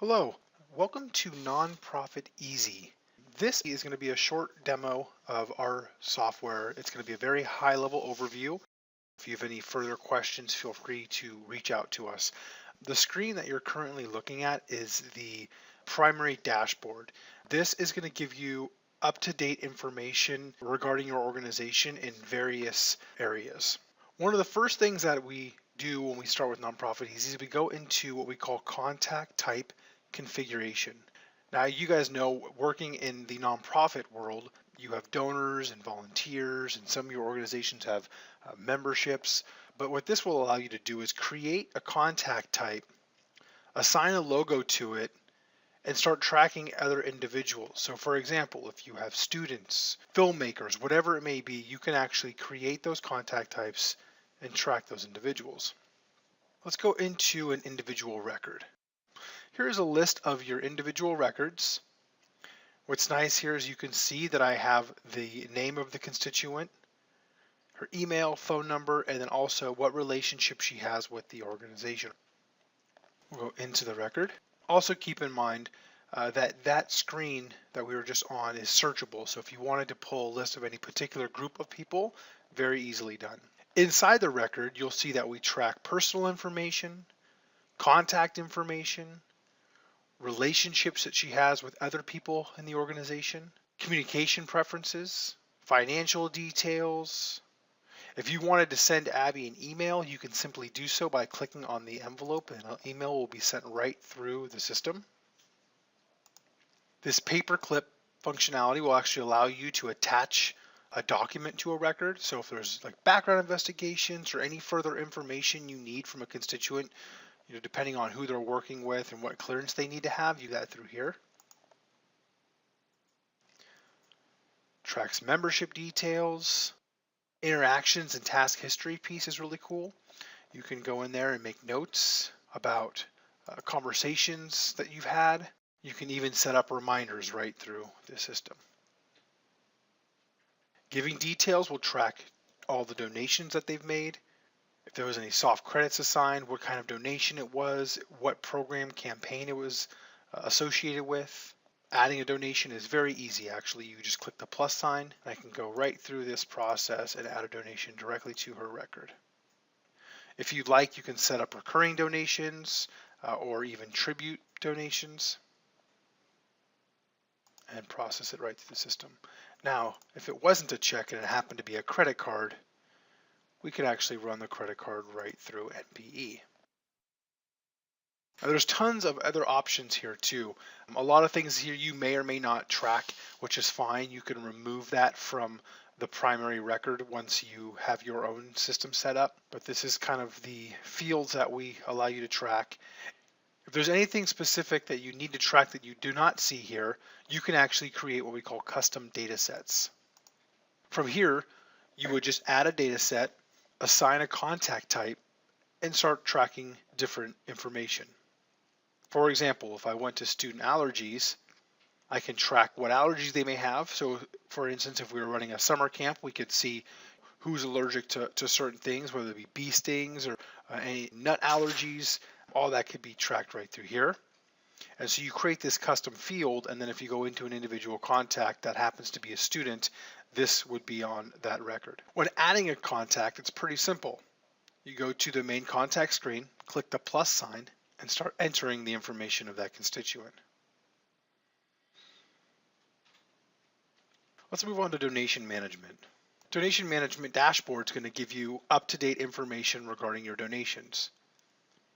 Hello, welcome to Nonprofit Easy. This is going to be a short demo of our software. It's going to be a very high level overview. If you have any further questions, feel free to reach out to us. The screen that you're currently looking at is the primary dashboard. This is going to give you up-to-date information regarding your organization in various areas. One of the first things that we do when we start with Nonprofit Easy is we go into what we call contact type configuration. Now, you guys know, working in the nonprofit world, you have donors and volunteers, and some of your organizations have memberships. But what this will allow you to do is create a contact type, assign a logo to it, and start tracking other individuals. So for example, if you have students, filmmakers, whatever it may be, you can actually create those contact types and track those individuals. Let's go into an individual record. Here's a list of your individual records. What's nice here is you can see that I have the name of the constituent, her email, phone number, and then also what relationship she has with the organization. We'll go into the record. Also keep in mind that screen that we were just on is searchable. So if you wanted to pull a list of any particular group of people, very easily done. Inside the record, you'll see that we track personal information, contact information, relationships that she has with other people in the organization, communication preferences, financial details. If you wanted to send Abby an email, you can simply do so by clicking on the envelope, and an email will be sent right through the system. This paperclip functionality will actually allow you to attach a document to a record. So if there's like background investigations or any further information you need from a constituent, depending on who they're working with and what clearance they need to have, you do that through here. Tracks membership details, interactions and task history piece is really cool. You can go in there and make notes about conversations that you've had. You can even set up reminders right through the system. Giving details will track all the donations that they've made. If there was any soft credits assigned, what kind of donation it was, what program campaign it was associated with. Adding a donation is very easy, actually. You just click the plus sign, and I can go right through this process and add a donation directly to her record. If you'd like, you can set up recurring donations or even tribute donations and process it right through the system. Now, if it wasn't a check and it happened to be a credit card, we could actually run the credit card right through NPE. Now, there's tons of other options here too. A lot of things here you may or may not track, which is fine. You can remove that from the primary record once you have your own system set up, but this is kind of the fields that we allow you to track. If there's anything specific that you need to track that you do not see here, you can actually create what we call custom data sets. From here, you would just add a data set, assign a contact type, and start tracking different information. For example, if I went to student allergies, I can track what allergies they may have. So for instance, if we were running a summer camp, we could see who's allergic to certain things, whether it be bee stings or any nut allergies. All that could be tracked right through here. And so you create this custom field, and then if you go into an individual contact that happens to be a student, this would be on that record. When adding a contact, it's pretty simple. You go to the main contact screen, click the plus sign, and start entering the information of that constituent. Let's move on to donation management. Donation management dashboard is going to give you up-to-date information regarding your donations.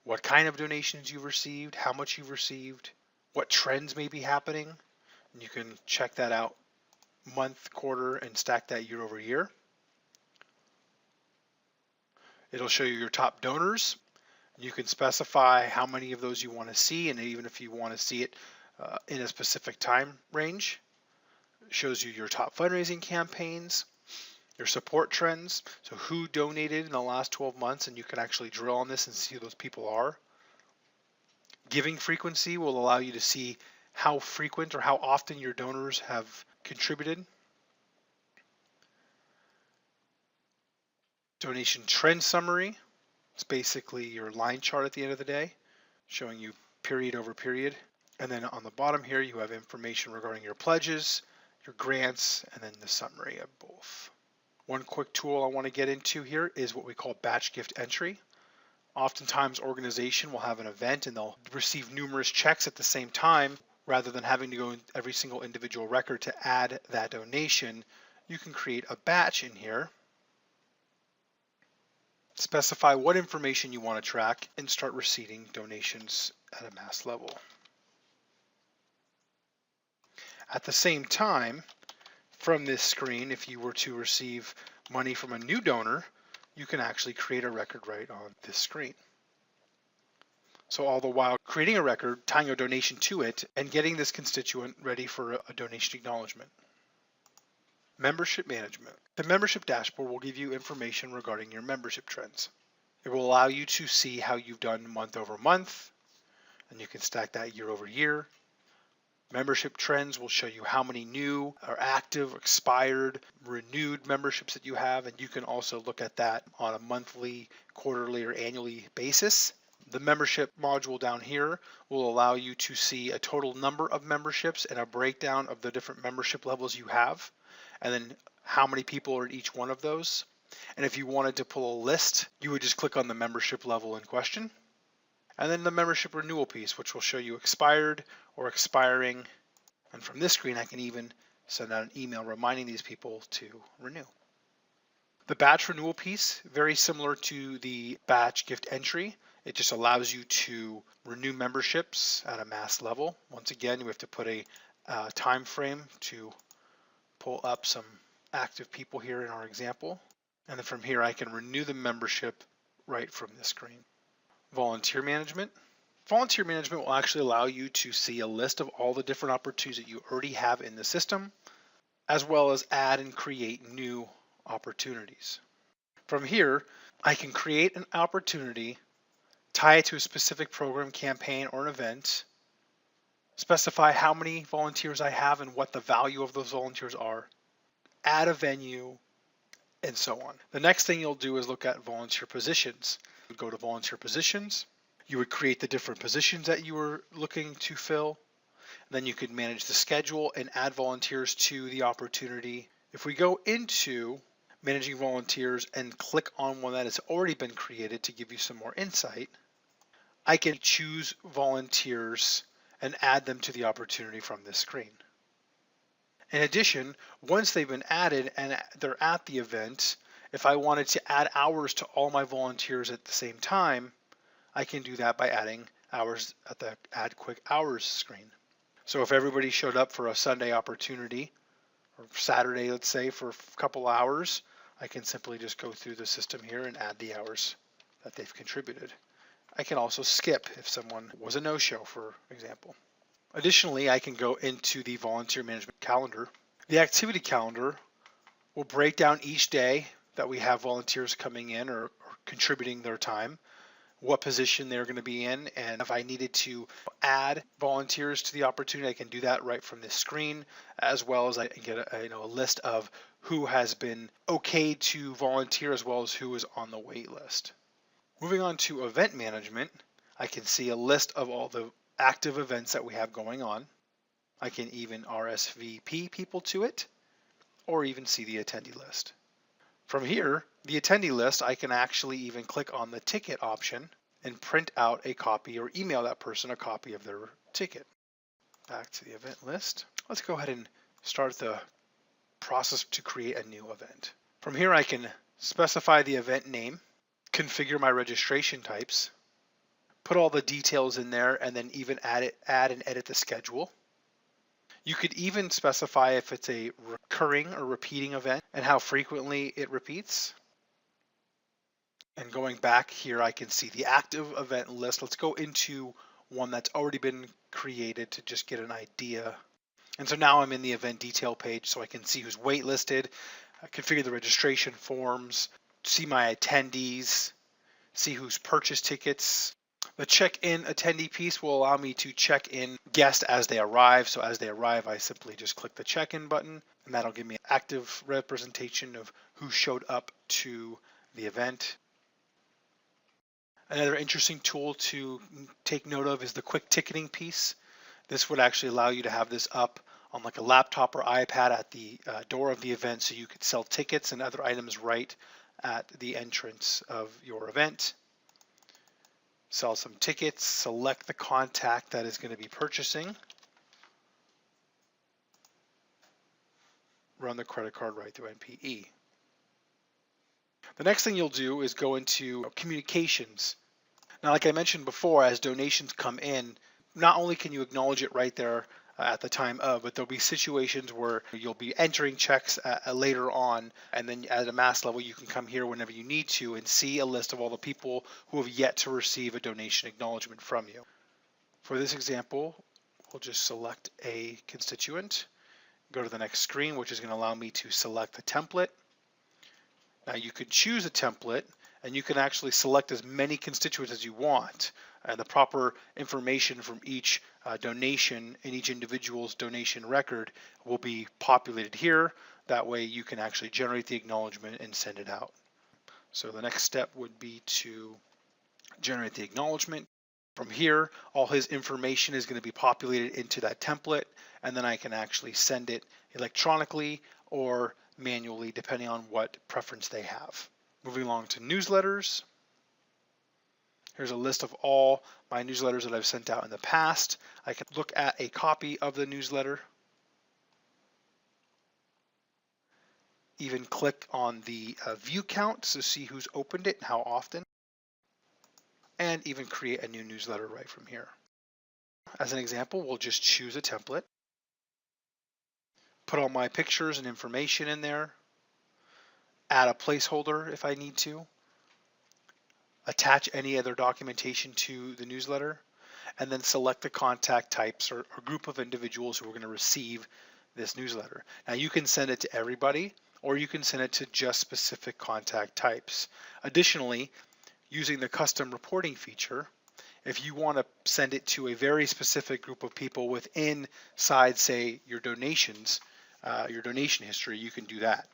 What kind of donations you've received, how much you've received, what trends may be happening. And you can check that out month, quarter, and stack that year over year. It'll show you your top donors. You can specify how many of those you want to see, and even if you want to see it in a specific time range. It shows you your top fundraising campaigns, your support trends, so who donated in the last 12 months, and you can actually drill on this and see who those people are. Giving frequency will allow you to see how frequent or how often your donors have contributed. Donation trend summary. It's basically your line chart at the end of the day, showing you period over period. And then on the bottom here, you have information regarding your pledges, your grants, and then the summary of both. One quick tool I want to get into here is what we call batch gift entry. Oftentimes, organization will have an event and they'll receive numerous checks at the same time. Rather than having to go in every single individual record to add that donation, you can create a batch in here, specify what information you want to track, and start receiving donations at a mass level. At the same time, from this screen, if you were to receive money from a new donor, you can actually create a record right on this screen. So all the while creating a record, tying a donation to it, and getting this constituent ready for a donation acknowledgement. Membership management. The membership dashboard will give you information regarding your membership trends. It will allow you to see how you've done month over month, and you can stack that year over year. Membership trends will show you how many new or active, expired, renewed memberships that you have, and you can also look at that on a monthly, quarterly, or annually basis. The membership module down here will allow you to see a total number of memberships and a breakdown of the different membership levels you have, and then how many people are in each one of those. And if you wanted to pull a list, you would just click on the membership level in question. And then the membership renewal piece, which will show you expired or expiring. And from this screen, I can even send out an email reminding these people to renew. The batch renewal piece, very similar to the batch gift entry. It just allows you to renew memberships at a mass level. Once again, you have to put a time frame to pull up some active people here in our example. And then from here, I can renew the membership right from this screen. Volunteer management. Volunteer management will actually allow you to see a list of all the different opportunities that you already have in the system, as well as add and create new opportunities. From here, I can create an opportunity, tie it to a specific program, campaign, or an event, specify how many volunteers I have and what the value of those volunteers are, add a venue, and so on. The next thing you'll do is look at volunteer positions. You go to volunteer positions. You would create the different positions that you were looking to fill. Then you could manage the schedule and add volunteers to the opportunity. If we go into managing volunteers and click on one that has already been created to give you some more insight, I can choose volunteers and add them to the opportunity from this screen. In addition, once they've been added and they're at the event, if I wanted to add hours to all my volunteers at the same time, I can do that by adding hours at the Add Quick Hours screen. So if everybody showed up for a Sunday opportunity, or Saturday, let's say, for a couple hours, I can simply just go through the system here and add the hours that they've contributed. I can also skip if someone was a no-show, for example. Additionally, I can go into the volunteer management calendar. The activity calendar will break down each day that we have volunteers coming in or contributing their time, what position they're going to be in, and if I needed to add volunteers to the opportunity, I can do that right from this screen, as well as I can get a list of who has been okay to volunteer as well as who is on the wait list. Moving on to event management, I can see a list of all the active events that we have going on. I can even RSVP people to it, or even see the attendee list. From here, the attendee list, I can actually even click on the ticket option and print out a copy or email that person a copy of their ticket. Back to the event list. Let's go ahead and start the process to create a new event. From here, I can specify the event name, configure my registration types, put all the details in there, and then even add and edit the schedule. You could even specify if it's a recurring or repeating event and how frequently it repeats. And going back here, I can see the active event list. Let's go into one that's already been created to just get an idea. And so now I'm in the event detail page, so I can see who's waitlisted, configure the registration forms, see my attendees, see who's purchased tickets. The check-in attendee piece will allow me to check in guests as they arrive. So as they arrive, I simply just click the check-in button, and that'll give me an active representation of who showed up to the event. Another interesting tool to take note of is the quick ticketing piece. This would actually allow you to have this up on like a laptop or iPad at the door of the event, so you could sell tickets and other items right at the entrance of your event. Sell some tickets, select the contact that is going to be purchasing, run the credit card right through NPE. The next thing you'll do is go into communications. Now, like I mentioned before, as donations come in, not only can you acknowledge it right there at the time of, but there'll be situations where you'll be entering checks later on, and then at a mass level, you can come here whenever you need to and see a list of all the people who have yet to receive a donation acknowledgement from you. For this example, we'll just select a constituent, go to the next screen, which is going to allow me to select the template. Now you could choose a template and you can actually select as many constituents as you want, and the proper information from each donation in each individual's donation record will be populated here. That way you can actually generate the acknowledgement and send it out. So the next step would be to generate the acknowledgement. From here, all his information is going to be populated into that template, and then I can actually send it electronically or manually, depending on what preference they have. Moving along to newsletters. Here's a list of all my newsletters that I've sent out in the past. I can look at a copy of the newsletter, even click on the view count to see who's opened it and how often, and even create a new newsletter right from here. As an example, we'll just choose a template, put all my pictures and information in there, add a placeholder if I need to, attach any other documentation to the newsletter, and then select the contact types or group of individuals who are going to receive this newsletter. Now you can send it to everybody, or you can send it to just specific contact types. Additionally, using the custom reporting feature, if you want to send it to a very specific group of people within inside, say, your donations, your donation history, you can do that.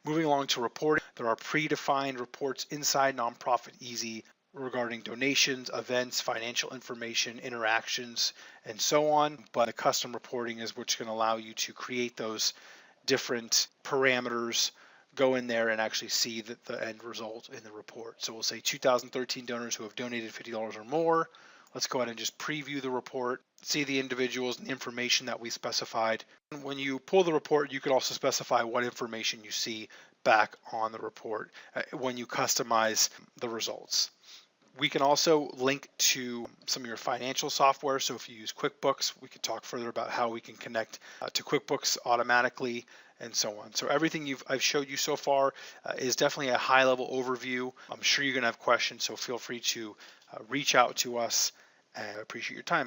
Moving along to reporting, there are predefined reports inside Nonprofit Easy regarding donations, events, financial information, interactions, and so on. But the custom reporting is what's going to allow you to create those different parameters, go in there and actually see the end result in the report. So we'll say 2013 donors who have donated $50 or more. Let's go ahead and just preview the report, see the individuals and the information that we specified. When you pull the report, you can also specify what information you see back on the report when you customize the results. We can also link to some of your financial software. So if you use QuickBooks, we can talk further about how we can connect to QuickBooks automatically and so on. So everything I've showed you so far is definitely a high-level overview. I'm sure you're going to have questions, so feel free to reach out to us, and I appreciate your time.